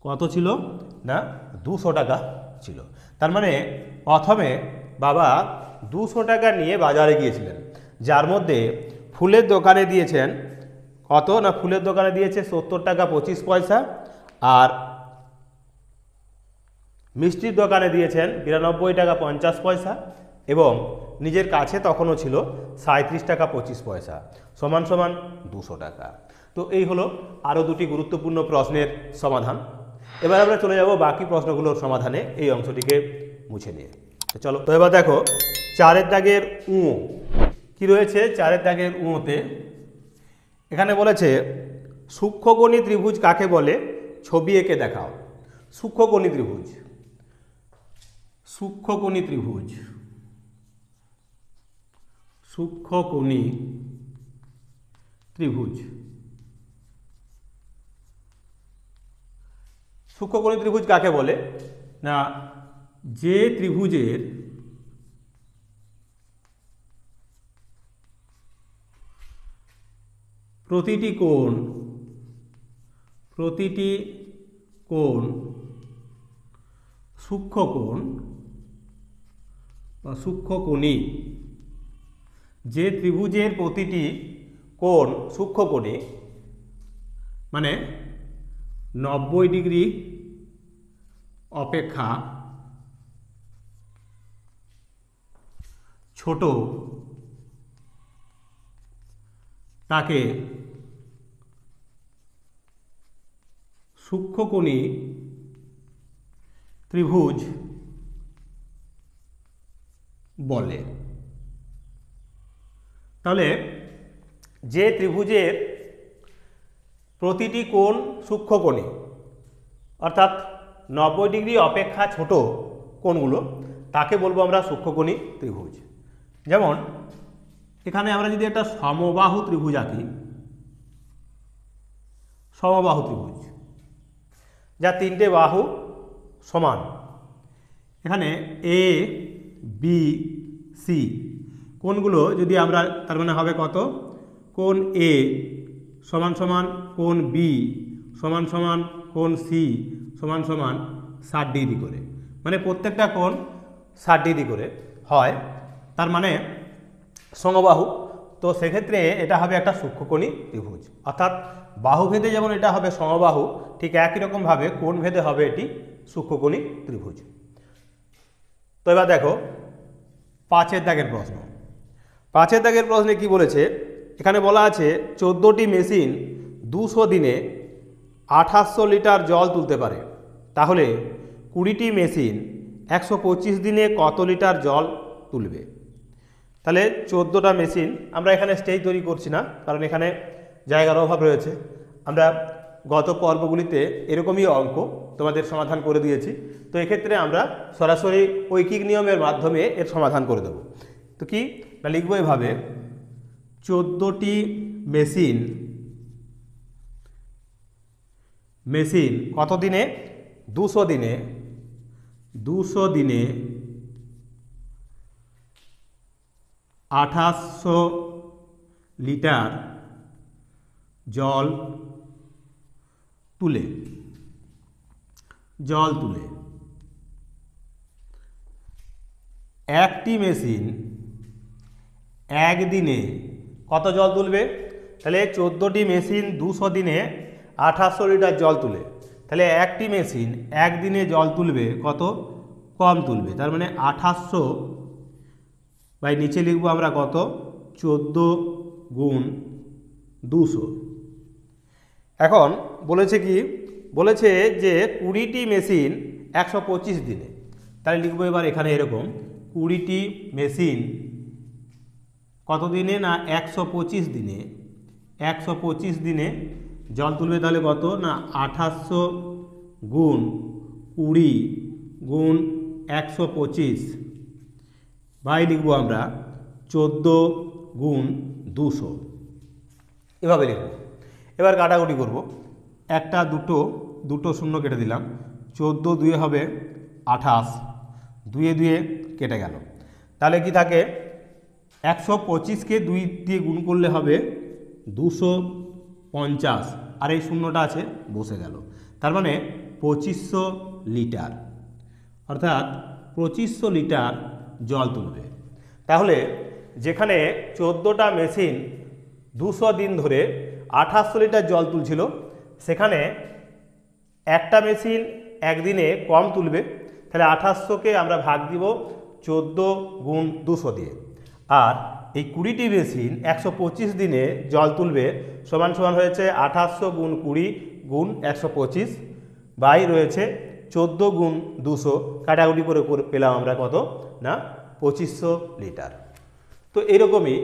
কত ছিল না 200 টাকা ছিল। তার মানে প্রথমে বাবা 200 টাকা নিয়ে বাজারে গিয়েছিলেন, যার মধ্যে ফুলের দোকানে দিয়েছেন কত না, ফুলের দোকানে দিয়েছে 70 টাকা 25 পয়সা, আর মিষ্টির দোকানে দিয়েছেন 92 টাকা 50 পয়সা, এবং নিজের কাছে তখনও ছিল 37 টাকা 25 পয়সা, সমান সমান 200 টাকা। তো এই হলো আরও দুটি গুরুত্বপূর্ণ প্রশ্নের সমাধান। এবার আমরা চলে যাব বাকি প্রশ্নগুলোর সমাধানে, এই অংশটিকে মুছে নিয়ে। তো চলো, তো এবার দেখো 4-এর দাগের উ কি রয়েছে। 4-এর দাগের উতে এখানে বলেছে সূক্ষ্মকোণী ত্রিভুজ কাকে বলে, ছবি এঁকে দেখাও। সূক্ষ্মকোণী ত্রিভুজ, সূক্ষ্মকোণী ত্রিভুজ, সূক্ষ্মকোণী ত্রিভুজ, সূক্ষ্মকোণী ত্রিভুজ কাকে বলে না, যে ত্রিভুজের প্রতিটি কোণ সূক্ষ্মকোণ বা সূক্ষ্মকোণী, যে ত্রিভুজের প্রতিটি কোণ সূক্ষ্মকোণী, মানে 90 ডিগ্রি অপেক্ষা ছোট, তাকে সূক্ষ্মকোণী ত্রিভুজ বলে। তাহলে যে ত্রিভুজের প্রতিটি কোণ সূক্ষ্মকোণী, অর্থাৎ 90 ডিগ্রি অপেক্ষা ছোট কোণগুলো, তাকে বলবো আমরা সূক্ষ্মকোণী ত্রিভুজ। যেমন এখানে আমরা যদি একটা সমবাহু ত্রিভুজ আঁকি, সমবাহু ত্রিভুজ যা 3টে বাহু সমান, এখানে এ বি সি কোণগুলো যদি আমরা, তার মানে হবে কত, কোণ এ সমান সমান কোণ বি সমান সমান কোণ সি সমান সমান 60 ডিগ্রি করে, মানে প্রত্যেকটা কোণ 60 ডিগ্রি করে হয়, তার মানে সমবাহু। তো সেক্ষেত্রে এটা হবে একটা সূক্ষ্মকোণী ত্রিভুজ, অর্থাৎ বাহুভেদে যেমন এটা হবে সমবাহু, ঠিক একই রকমভাবে কোণ ভেদে হবে এটি সূক্ষ্মকোণী ত্রিভুজ। তো এবার দেখো 5 দাগের প্রশ্ন। 5 দাগের প্রশ্নে কি বলেছে, এখানে বলা আছে 14টি মেশিন 200 দিনে 2800 লিটার জল তুলতে পারে, তাহলে 20টি মেশিন 125 দিনে কত লিটার জল তুলবে। তাহলে 14টা মেশিন, আমরা এখানে স্টেজ তৈরি করছি না, কারণ এখানে জায়গার অভাব রয়েছে। আমরা গত পর্বগুলিতে এরকমই অঙ্ক তোমাদের সমাধান করে দিয়েছি, তো এক্ষেত্রে আমরা সরাসরি ঐকিক নিয়মের মাধ্যমে এর সমাধান করে দেব। তো কি না, লিখব এভাবে 14টি মেশিন কত দিনে, 200 দিনে 2800 লিটার জল তুলে একটি মেশিন একদিনে কত জল তুলবে। তাহলে 14টি মেশিন 200 দিনে 2800 লিটার জল তুলে, তাহলে একটি মেশিন একদিনে জল তুলবে কত, কম তুলবে। তার মানে 2800 বাই নিচে লিখবো আমরা কত, 14 গুণ 200। এখন বলেছে কি, বলেছে যে 20টি মেশিন 125 দিনে, তাহলে লিখবো এবার এখানে এরকম 20টি মেশিন কত দিনে না 125 দিনে, 125 দিনে জল তুলবে। তাহলে কত না 2800 গুণ 20 গুণ 125 বাই লিখবো আমরা 14 গুণ 200, এভাবে লিখব। এবার কাটাকুটি করব, একটা দুটো শূন্য কেটে দিলাম, 14 দুয়ে হবে 28, দুয়ে দুয়ে কেটে গেল। তাহলে কি থাকে, 125কে 2 দিয়ে গুণ করলে হবে 250, আর এই শূন্যটা আছে বসে গেল। তার মানে 2500 লিটার, অর্থাৎ 2500 লিটার জল তুলবে। তাহলে যেখানে 14টা মেশিন 200 দিন ধরে 2800 লিটার জল তুলছিল, সেখানে একটা মেশিন একদিনে কম তুলবে। তাহলে 2800কে আমরা ভাগ দিব 14 গুণ 200 দিয়ে, আর এই 20টি মেশিন 125 দিনে জল তুলবে সমান সমান হয়েছে 2800 গুণ 20 গুণ 125 বাই রয়েছে 14 গুণ 200, কাটাকুটি করে পেলাম আমরা কত না 2500 লিটার। তো এরকমই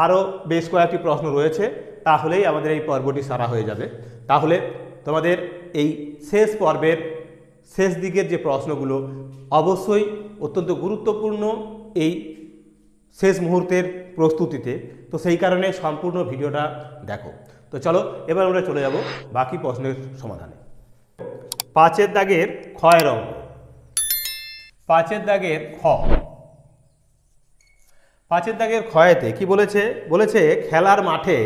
আরও বেশ কয়েকটি প্রশ্ন রয়েছে, তাহলেই আমাদের এই পর্বটি সারা হয়ে যাবে। তাহলে তোমাদের এই শেষ পর্বের শেষ দিকের যে প্রশ্নগুলো অবশ্যই অত্যন্ত গুরুত্বপূর্ণ এই শেষ মুহূর্তের প্রস্তুতিতে, তো সেই কারণে সম্পূর্ণ ভিডিওটা দেখো। তো চলো এবার আমরা চলে যাব বাকি প্রশ্নের সমাধানে। 5 দাগের ক্ষয়ের অঙ্ক। 5 দাগের খ। 5 দাগের ক্ষয়েতে কি বলেছে, বলেছে খেলার মাঠে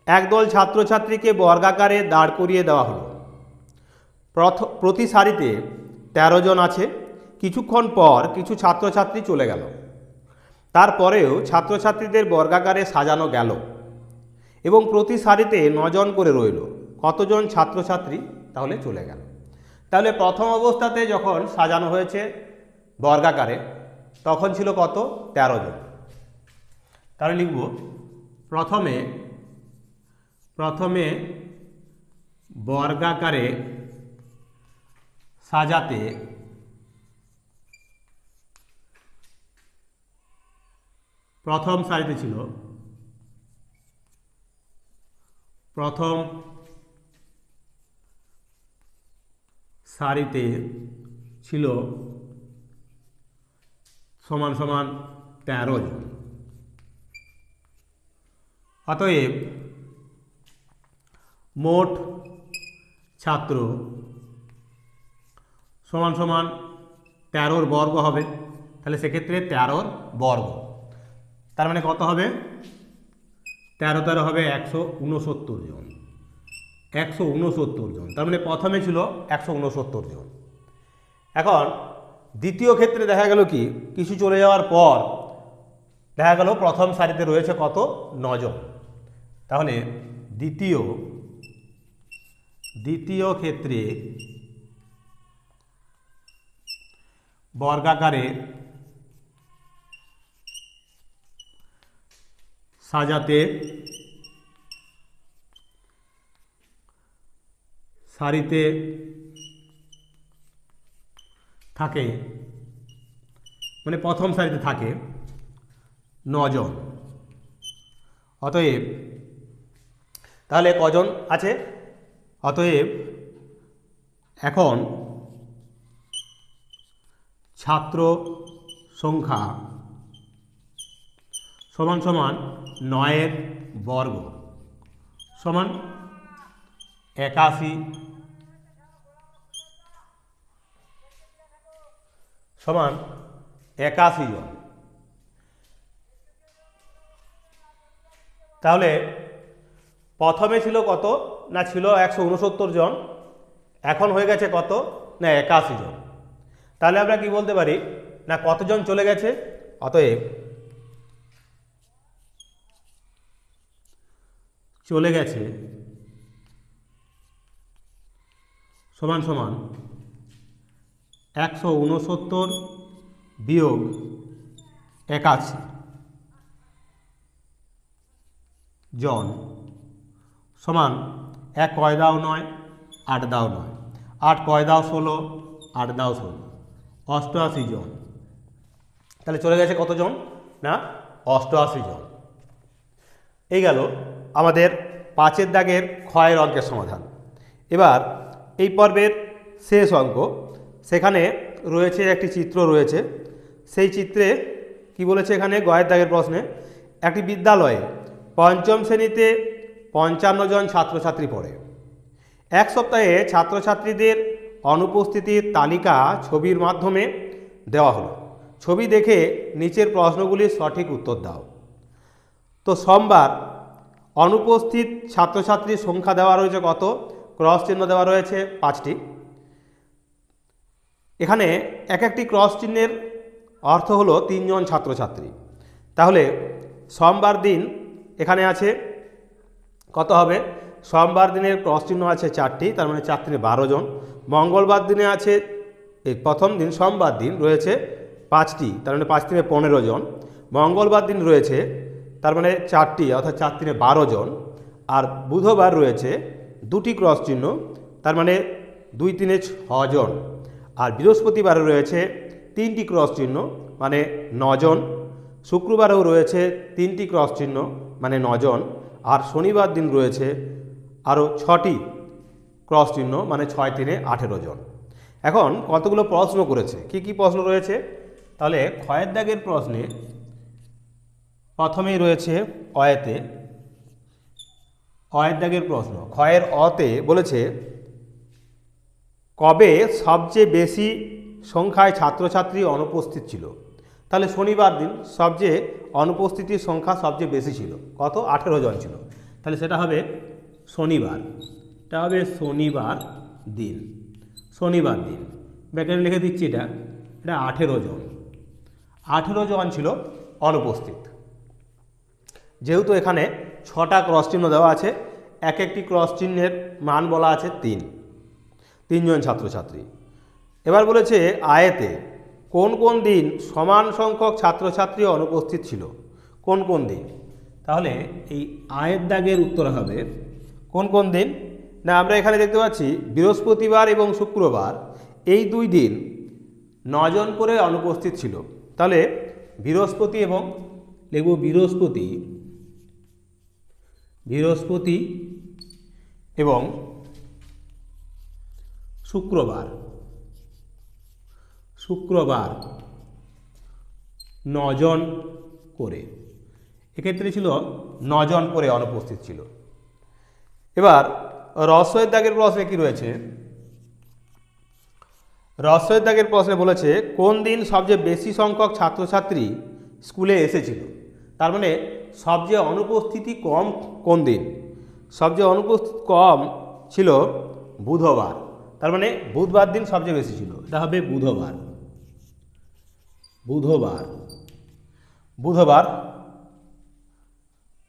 একদল ছাত্রছাত্রীকে বর্গাকারে দাঁড় করিয়ে দেওয়া হলো। প্রতি সারিতে 13 জন আছে। কিছুক্ষণ পর কিছু ছাত্রছাত্রী চলে গেল, তারপরেও ছাত্রছাত্রীদের বর্গাকারে সাজানো গেল এবং প্রতি সারিতে 9 জন করে রইল। কতজন ছাত্রছাত্রী তাহলে চলে গেল। তাহলে প্রথম অবস্থাতে যখন সাজানো হয়েছে বর্গাকারে তখন ছিল কত, 13 জন। তাহলে লিখব প্রথমে বর্গাকারে সাজাতে প্রথম সারিতে ছিল, প্রথম সারিতে ছিল সমান সমান 13 জন। অতএব মোট ছাত্র সমান সমান 13 বর্গ হবে। তাহলে সেক্ষেত্রে 13 বর্গ, তার মানে কত হবে, 13 হবে 169 জন। 169 জন, তার মানে প্রথমে ছিল 169 জন। এখন দ্বিতীয় ক্ষেত্রে দেখা গেল কি, কিছু চলে যাওয়ার পর দেখা গেল প্রথম সারিতে রয়েছে কত, 9 জন। তাহলে দ্বিতীয় ক্ষেত্রে বর্গাকারে সাজাতে সারিতে থাকে, মানে প্রথম সারিতে থাকে 9 জন। অতএব তাহলে কজন আছে? অতএব এখন ছাত্র সংখ্যা সমান সমান 9 বর্গ সমান 81 সমান 81 জন। তাহলে প্রথমে ছিল কত? না ছিল 169 জন, এখন হয়ে গেছে কত? না 81 জন। তাহলে আমরা কি বলতে পারি? না কতজন চলে গেছে? অতএব চলে গেছে সমান সমান 169 বিয়োগ 81 জন সমান 1 কয় দাও 9, 8 দাও 9, 8 কয় দাও 16, 8 দাও 16, 88 জন। তাহলে চলে গেছে কতজন? না 88 জন। এই গেল আমাদের 5 দাগের ক্ষয়ের অঙ্কের সমাধান। এবার এই পর্বের শেষ অঙ্ক, সেখানে রয়েছে একটি চিত্র রয়েছে। সেই চিত্রে কি বলেছে? এখানে গয়ের দাগের প্রশ্নে একটি বিদ্যালয়ে পঞ্চম শ্রেণীতে 55 জন ছাত্রছাত্রী পড়ে। এক সপ্তাহে ছাত্রছাত্রীদের অনুপস্থিতির তালিকা ছবির মাধ্যমে দেওয়া হলো। ছবি দেখে নিচের প্রশ্নগুলির সঠিক উত্তর দাও। তো সোমবার অনুপস্থিত ছাত্রছাত্রীর সংখ্যা দেওয়া রয়েছে কত? ক্রস চিহ্ন দেওয়া রয়েছে 5টি। এখানে এক একটি ক্রস চিহ্নের অর্থ হলো 3 জন ছাত্রছাত্রী। তাহলে সোমবার দিন এখানে আছে কত হবে? সোমবার দিনের ক্রস চিহ্ন আছে 4টি, তার মানে 4 × 12 জন। মঙ্গলবার দিনে আছে, এই প্রথম দিন সোমবার দিন রয়েছে 5টি, তার মানে 5 × 15 জন। মঙ্গলবার দিন রয়েছে তার মানে 4টি, অর্থাৎ 4 × 12 জন। আর বুধবার রয়েছে 2টি ক্রস চিহ্ন, তার মানে 2 × 3 = 6 জন। আর বৃহস্পতিবারে রয়েছে 3টি ক্রস চিহ্ন, মানে 9 জন। শুক্রবারেও রয়েছে 3টি ক্রস চিহ্ন, মানে 9 জন। আর শনিবার দিন রয়েছে আরও 6টি ক্রস চিহ্ন, মানে 6 × 3 = 18 জন। এখন কতগুলো প্রশ্ন করেছে, কি কি প্রশ্ন রয়েছে? তাহলে ক্ষয়ের দাগের প্রশ্নে প্রথমেই রয়েছে অয়েতে, অয়ের দাগের প্রশ্ন। ক্ষয়ের অতে বলেছে কবে সবচেয়ে বেশি সংখ্যায় ছাত্রছাত্রী অনুপস্থিত ছিল? তাহলে শনিবার দিন সবচেয়ে অনুপস্থিতির সংখ্যা সবচেয়ে বেশি ছিল, কত? 18 জন ছিল। তাহলে সেটা হবে শনিবার, এটা হবে শনিবার দিন। শনিবার দিন ব্যাকেটে লিখে দিচ্ছি, এটা 18 জন। 18 জন ছিল অনুপস্থিত। যেহেতু এখানে 6টা ক্রস চিহ্ন দেওয়া আছে, এক একটি ক্রস চিহ্নের মান বলা আছে 3 জন ছাত্রছাত্রী। এবার বলেছে আয়েতে কোন কোন দিন সমান সংখ্যক ছাত্রছাত্রী অনুপস্থিত ছিল? কোন কোন দিন? তাহলে এই আয়ের দাগের উত্তর হবে কোন কোন দিন? না আমরা এখানে দেখতে পাচ্ছি বৃহস্পতিবার এবং শুক্রবার, এই 2 দিন 9 জন করে অনুপস্থিত ছিল। তাহলে বৃহস্পতি এবং লিখব বৃহস্পতি এবং শুক্রবার 9 জন করে, এক্ষেত্রে ছিল 9 জন করে অনুপস্থিত ছিল। এবার রসয়ের দাগের প্রশ্নে কি রয়েছে? রসয়ের দাগের প্রশ্নে বলেছে কোন দিন সবচেয়ে বেশি সংখ্যক ছাত্রছাত্রী স্কুলে এসেছিল? তার মানে সবচেয়ে অনুপস্থিতি কম কোন দিন? সবচেয়ে অনুপস্থিত কম ছিল বুধবার, তার মানে বুধবার দিন সবচেয়ে বেশি ছিল, এটা হবে বুধবার।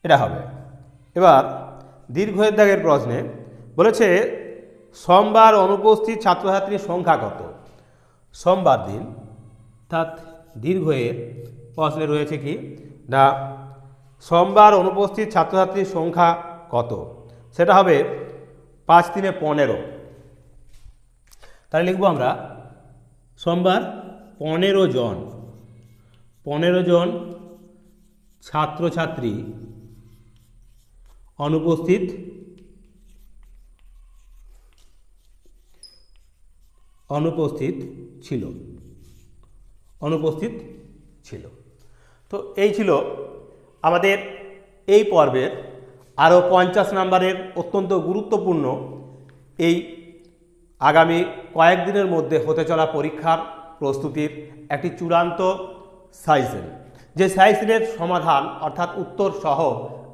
এটা হবে। এবার দীর্ঘের দাগের প্রশ্নে বলেছে সোমবার অনুপস্থিত ছাত্রছাত্রীর সংখ্যা কত? সোমবার দিন অর্থাৎ দীর্ঘ এর প্রশ্নে রয়েছে কি না সোমবার অনুপস্থিত ছাত্রছাত্রীর সংখ্যা কত, সেটা হবে 5 3 15। তাহলে লিখব আমরা সোমবার 15 জন ছাত্রছাত্রী অনুপস্থিত ছিল। তো এই ছিল আমাদের এই পর্বের আরও 50 নম্বরের অত্যন্ত গুরুত্বপূর্ণ এই আগামী কয়েকদিনের মধ্যে হতে চলা পরীক্ষার প্রস্তুতির একটি চূড়ান্ত সাজেশন, যে সাজেশনের সমাধান অর্থাৎ উত্তর সহ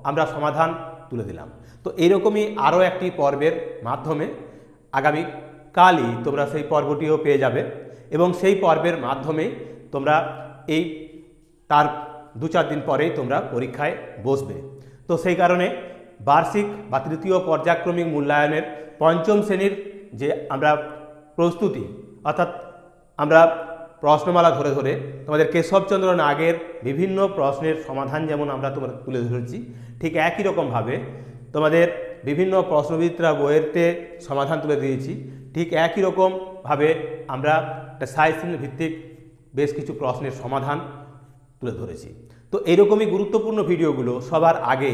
আমরা সমাধান তুলে দিলাম। তো এইরকমই আরও একটি পর্বের মাধ্যমে আগামী কালই তোমরা সেই পর্বটিও পেয়ে যাবে এবং সেই পর্বের মাধ্যমে তোমরা এই তার 2-4 দিন পরেই তোমরা পরীক্ষায় বসবে। তো সেই কারণে বার্ষিক বা তৃতীয় পর্যায়ক্রমিক মূল্যায়নের 5ম শ্রেণীর যে আমরা প্রস্তুতি অর্থাৎ আমরা প্রশ্নমালা ধরে ধরে তোমাদের কেশবচন্দ্র নাগের বিভিন্ন প্রশ্নের সমাধান যেমন আমরা তোমাদের তুলে ধরেছি, ঠিক একই রকমভাবে তোমাদের বিভিন্ন প্রশ্নবিদ্যা বইয়েরতে সমাধান তুলে দিয়েছি। ঠিক একই রকমভাবে আমরা একটা সাজেশন ভিত্তিক বেশ কিছু প্রশ্নের সমাধান তুলে ধরেছি। তো এইরকমই গুরুত্বপূর্ণ ভিডিওগুলো সবার আগে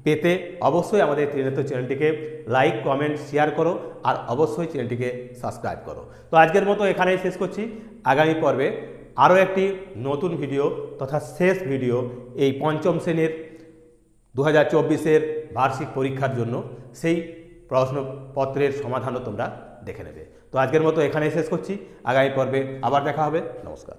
পেতে অবশ্যই আমাদের ত্রিনেত্র চ্যানেলটিকে লাইক কমেন্ট শেয়ার করো আর অবশ্যই চ্যানেলটিকে সাবস্ক্রাইব করো। তো আজকের মতো এখানেই শেষ করছি। আগামী পর্বে আরও একটি নতুন ভিডিও তথা শেষ ভিডিও এই 5ম শ্রেণীর 2024-এর বার্ষিক পরীক্ষার জন্য সেই প্রশ্নপত্রের সমাধানও তোমরা দেখে নেবে। তো আজকের মতো এখানেই শেষ করছি। আগামী পর্বে আবার দেখা হবে। নমস্কার।